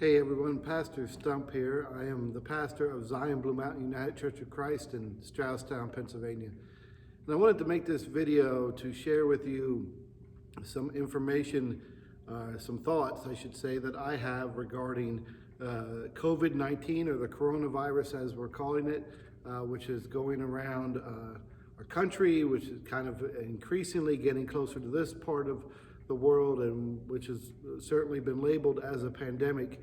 Hey everyone, Pastor Stump here. I am the pastor of Zion Blue Mountain United Church of Christ in Strausstown, Pennsylvania. And I wanted to make this video to share with you some information, some thoughts, I should say, that I have regarding COVID-19, or the coronavirus as we're calling it, which is going around our country, which is kind of increasingly getting closer to this part of the world, and which has certainly been labeled as a pandemic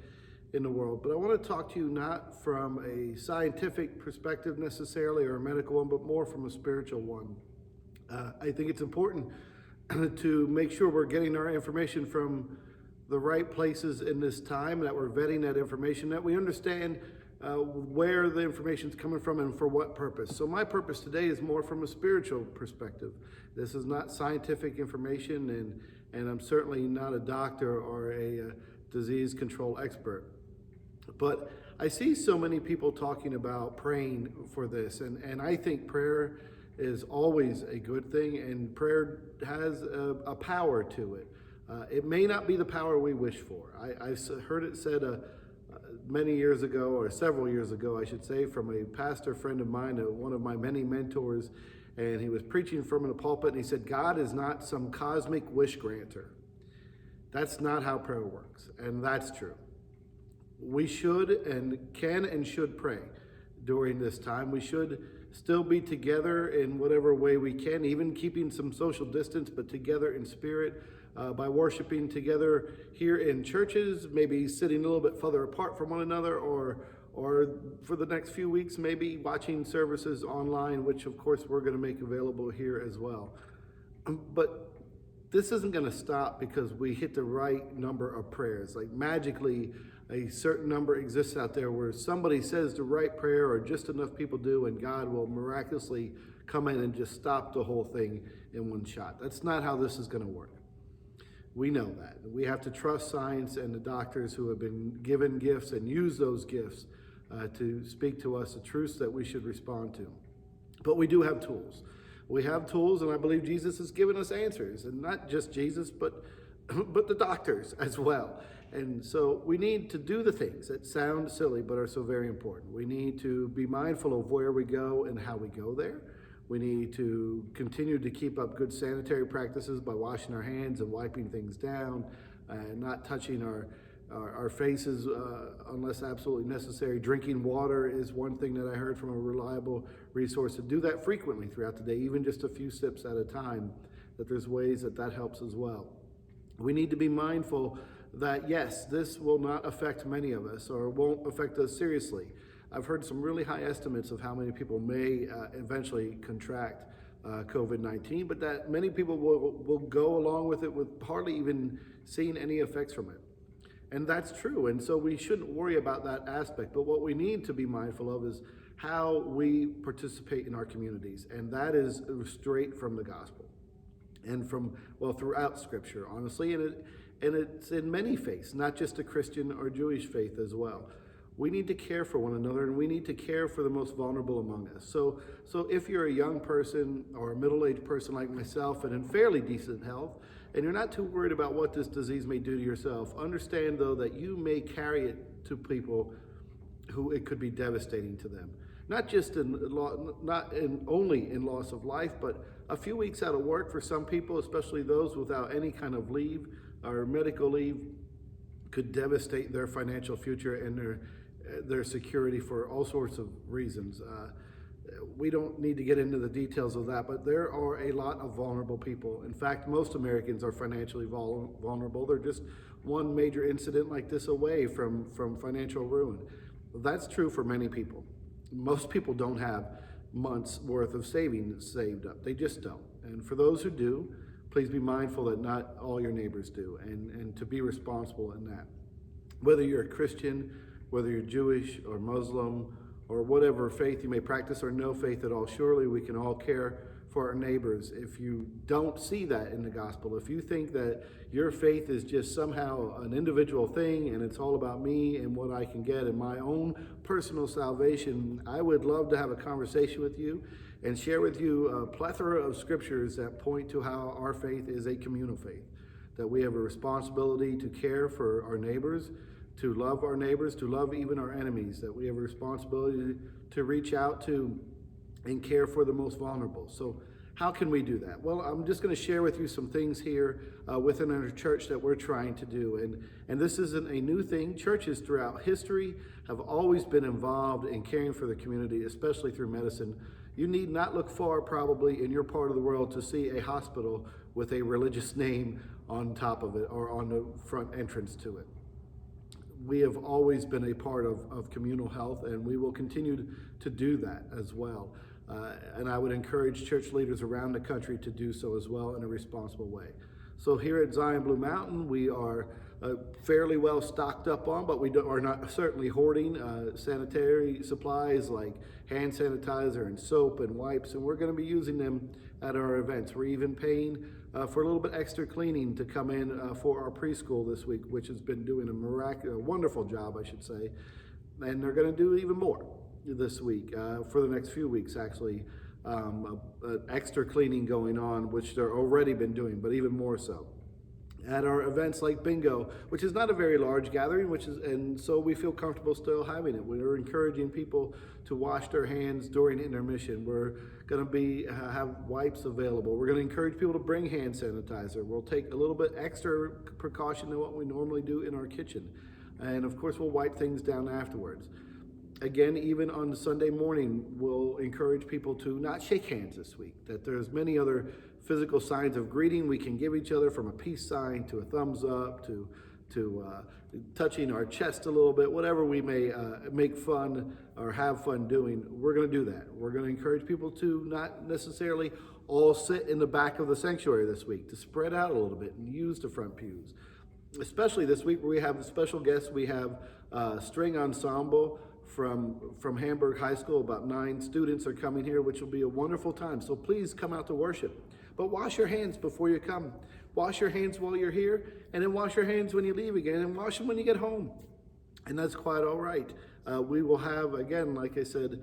in the world. But I want to talk to you not from a scientific perspective necessarily, or a medical one, but more from a spiritual one. I think it's important to make sure we're getting our information from the right places in this time, that we're vetting that information, that we understand where the information is coming from and for what purpose. So my purpose today is more from a spiritual perspective. This is not scientific information, and I'm certainly not a doctor or a disease control expert. But I see so many people talking about praying for this, and I think prayer is always a good thing, and prayer has a power to it. It may not be the power we wish for. I heard it said many years ago, or several years ago, I should say, from a pastor friend of mine, one of my many mentors, and he was preaching from a pulpit, and he said, God is not some cosmic wish granter. That's not how prayer works, and that's true. We should and can and should pray during this time. We should still be together in whatever way we can, even keeping some social distance, but together in spirit, by worshiping together here in churches, maybe sitting a little bit further apart from one another, or for the next few weeks, maybe watching services online, which of course we're going to make available here as well. But this isn't going to stop because we hit the right number of prayers. Like magically, a certain number exists out there where somebody says the right prayer, or just enough people do, and God will miraculously come in and just stop the whole thing in one shot. That's not how this is going to work. We know that. We have to trust science and the doctors who have been given gifts and use those gifts to speak to us the truths that we should respond to. But we do have tools. We have tools, and I believe Jesus has given us answers, and not just Jesus, but the doctors as well. And so we need to do the things that sound silly but are so very important. We need to be mindful of where we go and how we go there. We need to continue to keep up good sanitary practices by washing our hands and wiping things down, and not touching our faces unless absolutely necessary. Drinking water is one thing that I heard from a reliable resource, to do that frequently throughout the day, even just a few sips at a time, that there's ways that helps as well. We need to be mindful that yes, this will not affect many of us, or won't affect us seriously. I've heard some really high estimates of how many people may eventually contract COVID-19, but that many people will go along with it with hardly even seeing any effects from it. And that's true, and so we shouldn't worry about that aspect. But what we need to be mindful of is how we participate in our communities, and that is straight from the gospel, and from, well, throughout Scripture, honestly, and it's in many faiths, not just a Christian or Jewish faith as well. We need to care for one another, and we need to care for the most vulnerable among us. So if you're a young person or a middle-aged person like myself and in fairly decent health, and you're not too worried about what this disease may do to yourself, understand though that you may carry it to people who it could be devastating to them. Not just only in loss of life, but a few weeks out of work for some people, especially those without any kind of leave or medical leave, could devastate their financial future and their security for all sorts of reasons. We don't need to get into the details of that, but there are a lot of vulnerable people. In fact, most Americans are financially vulnerable. They're just one major incident like this away from financial ruin. That's true for many people. Most people don't have months worth of savings saved up. They just don't. And for those who do, please be mindful that not all your neighbors do, and to be responsible in that. Whether you're a Christian, whether you're Jewish or Muslim, or whatever faith you may practice, or no faith at all, surely we can all care for our neighbors. If you don't see that in the gospel, if you think that your faith is just somehow an individual thing and it's all about me and what I can get and my own personal salvation, I would love to have a conversation with you and share with you a plethora of scriptures that point to how our faith is a communal faith, that we have a responsibility to care for our neighbors, to love our neighbors, to love even our enemies, that we have a responsibility to reach out to and care for the most vulnerable. So how can we do that? Well, I'm just going to share with you some things here within our church that we're trying to do. And this isn't a new thing. Churches throughout history have always been involved in caring for the community, especially through medicine. You need not look far probably in your part of the world to see a hospital with a religious name on top of it or on the front entrance to it. We have always been a part of communal health, and we will continue to do that as well. And I would encourage church leaders around the country to do so as well in a responsible way. So here at Zion Blue Mountain, we are fairly well stocked up on, but we are not certainly hoarding sanitary supplies like hand sanitizer and soap and wipes, and we're going to be using them at our events. We're even paying for a little bit extra cleaning to come in for our preschool this week, which has been doing a wonderful job, I should say, and they're going to do even more this week, for the next few weeks actually, extra cleaning going on, which they're already been doing, but even more so. At our events like Bingo, which is not a very large gathering, and so we feel comfortable still having it. We're encouraging people to wash their hands during intermission. We're going to have wipes available. We're going to encourage people to bring hand sanitizer. We'll take a little bit extra precaution than what we normally do in our kitchen. And of course, we'll wipe things down afterwards. Again, even on Sunday morning, we'll encourage people to not shake hands this week, that there's many other physical signs of greeting we can give each other, from a peace sign to a thumbs up to touching our chest a little bit, whatever we may make fun or have fun doing, we're going to do that. We're going to encourage people to not necessarily all sit in the back of the sanctuary this week, to spread out a little bit and use the front pews. Especially this week where we have special guests. We have string ensemble from Hamburg High School. About 9 students are coming here, which will be a wonderful time. So please come out to worship. But wash your hands before you come. Wash your hands while you're here, and then wash your hands when you leave again, and wash them when you get home. And that's quite all right. We will have, again, like I said,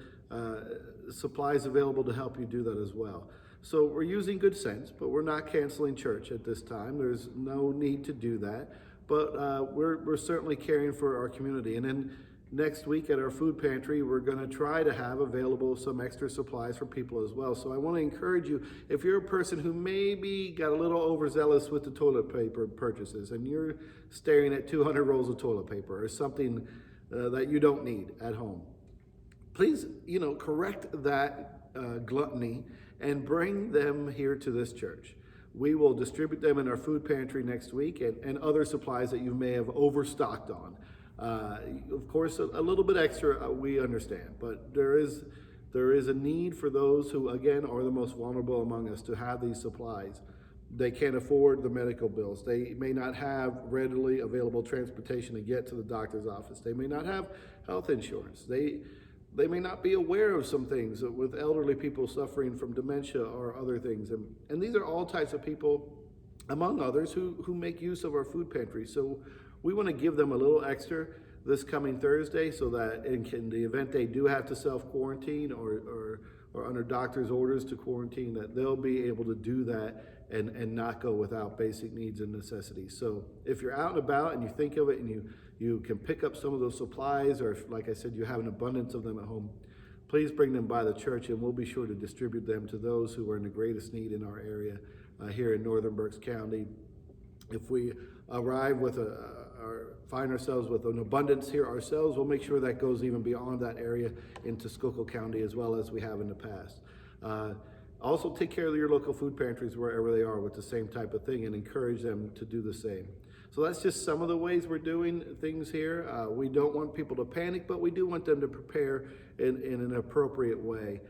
supplies available to help you do that as well. So we're using good sense, but we're not canceling church at this time. There's no need to do that. But we're certainly caring for our community. And then next week at our food pantry, we're going to try to have available some extra supplies for people as well. So I want to encourage you, if you're a person who maybe got a little overzealous with the toilet paper purchases and you're staring at 200 rolls of toilet paper or something that you don't need at home, please, correct that gluttony and bring them here to this church. We will distribute them in our food pantry next week and other supplies that you may have overstocked on. Of course, a little bit extra, we understand, but there is a need for those who, again, are the most vulnerable among us to have these supplies. They can't afford the medical bills. They may not have readily available transportation to get to the doctor's office. They may not have health insurance. They may not be aware of some things with elderly people suffering from dementia or other things. And these are all types of people, among others, who make use of our food pantry. So we want to give them a little extra this coming Thursday, so that in the event they do have to self-quarantine or under doctor's orders to quarantine, that they'll be able to do that and not go without basic needs and necessities. So if you're out and about and you think of it and you can pick up some of those supplies, or if, like I said, you have an abundance of them at home, please bring them by the church, and we'll be sure to distribute them to those who are in the greatest need in our area here in Northern Berks County. If we arrive with or find ourselves with an abundance here ourselves, we'll make sure that goes even beyond that area into Schuylkill County as well as we have in the past. Also, take care of your local food pantries wherever they are with the same type of thing, and encourage them to do the same. So that's just some of the ways we're doing things here. We don't want people to panic, but we do want them to prepare in an appropriate way.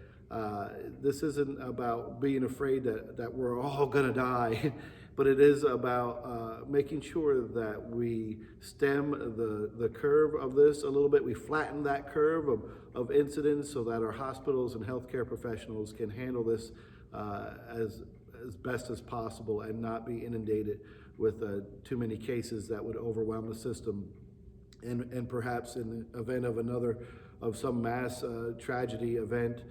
This isn't about being afraid that we're all gonna die, but it is about making sure that we stem the curve of this a little bit. We flatten that curve of incidents so that our hospitals and healthcare professionals can handle this as best as possible and not be inundated with too many cases that would overwhelm the system. And perhaps in the event of some mass tragedy event,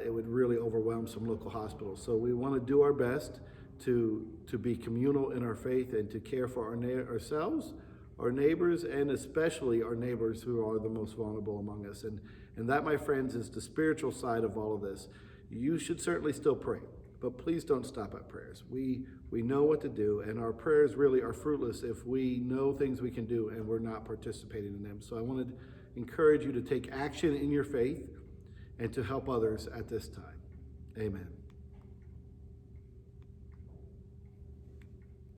it would really overwhelm some local hospitals. So we want to do our best to be communal in our faith and to care for ourselves, our neighbors, and especially our neighbors who are the most vulnerable among us. And that, my friends, is the spiritual side of all of this. You should certainly still pray, but please don't stop at prayers. We know what to do, and our prayers really are fruitless if we know things we can do and we're not participating in them. So I want to encourage you to take action in your faith and to help others at this time. Amen.